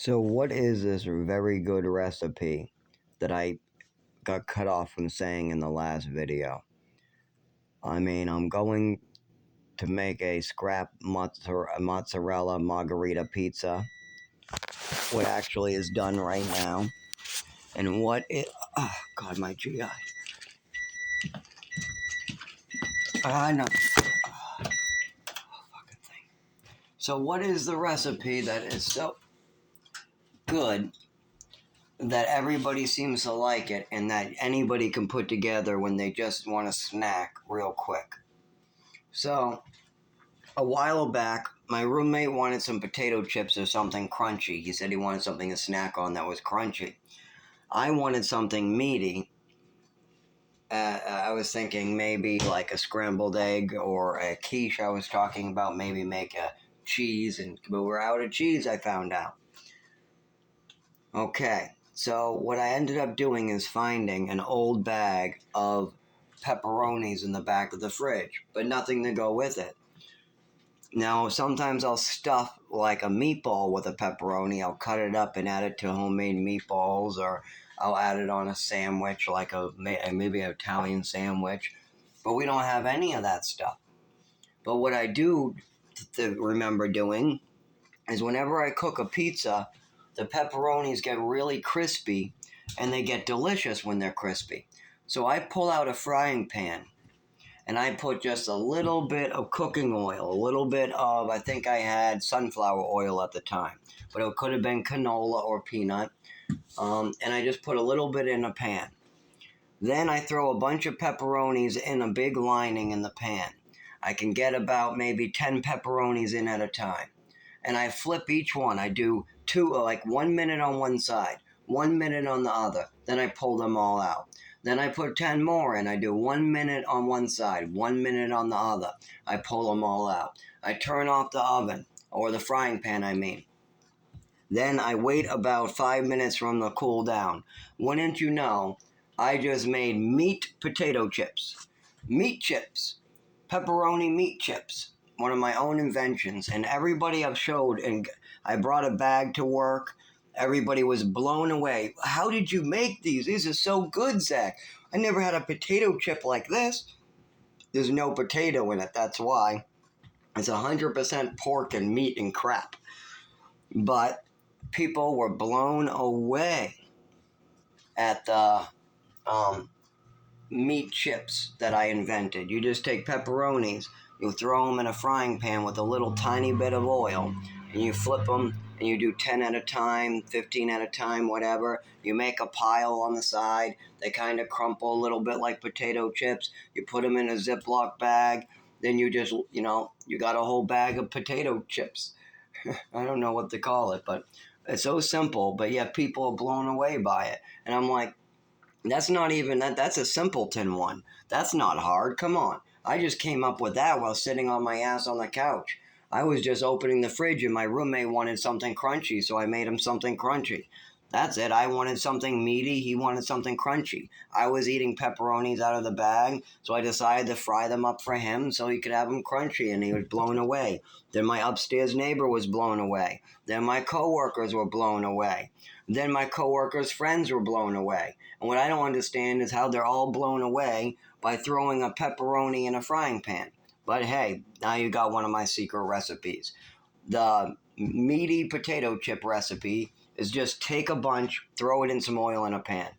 So what is this very good recipe that I got cut off from saying in the last video? I mean, I'm going to make a scrap mozzarella margarita pizza, what actually is done right now. And what it, oh God, my GI. I know. Fucking thing. So what is the recipe that is so good that everybody seems to like it and that anybody can put together when they just want a snack real quick? So, a while back, my roommate wanted some potato chips or something crunchy. He said he wanted something to snack on that was crunchy. I wanted something meaty. I was thinking maybe like a scrambled egg or a quiche. I was talking about maybe make a cheese, but we're out of cheese, I found out. Okay, so what I ended up doing is finding an old bag of pepperonis in the back of the fridge, but nothing to go with it. Now, sometimes I'll stuff like a meatball with a pepperoni. I'll cut it up and add it to homemade meatballs, or I'll add it on a sandwich, like maybe an Italian sandwich. But we don't have any of that stuff. But what I do remember doing is whenever I cook a pizza, the pepperonis get really crispy, and they get delicious when they're crispy. So I pull out a frying pan, and I put just a little bit of cooking oil, a little bit of, I think I had sunflower oil at the time, but it could have been canola or peanut, and I just put a little bit in a pan. Then I throw a bunch of pepperonis in a big lining in the pan. I can get about maybe 10 pepperonis in at a time, and I flip each one. I do like 1 minute on one side, 1 minute on the other, then I pull them all out. Then I put 10 more in. I do 1 minute on one side, 1 minute on the other. I pull them all out. I turn off the oven, or the frying pan, I mean. Then I wait about 5 minutes for them to cool down. Wouldn't you know, I just made meat potato chips. Meat chips. Pepperoni meat chips. One of my own inventions. And everybody I've showed, and I brought a bag to work. Everybody was blown away. How did you make these? These are so good, Zach. I never had a potato chip like this. There's no potato in it, that's why. It's 100% pork and meat and crap. But people were blown away at the meat chips that I invented. You just take pepperonis, you throw them in a frying pan with a little tiny bit of oil, and you flip them, and you do 10 at a time, 15 at a time, whatever. You make a pile on the side. They kind of crumple a little bit like potato chips. You put them in a Ziploc bag. Then you just, you got a whole bag of potato chips. I don't know what to call it, but it's so simple, but yet people are blown away by it. And I'm like, that's not even, that's a simpleton one. That's not hard, come on. I just came up with that while sitting on my ass on the couch. I was just opening the fridge and my roommate wanted something crunchy, so I made him something crunchy. That's it. I wanted something meaty. He wanted something crunchy. I was eating pepperonis out of the bag, so I decided to fry them up for him so he could have them crunchy, and he was blown away. Then my upstairs neighbor was blown away. Then my coworkers were blown away. Then my coworkers' friends were blown away. And what I don't understand is how they're all blown away by throwing a pepperoni in a frying pan. But hey, now you got one of my secret recipes. The meaty potato chip recipe is just take a bunch, throw it in some oil in a pan.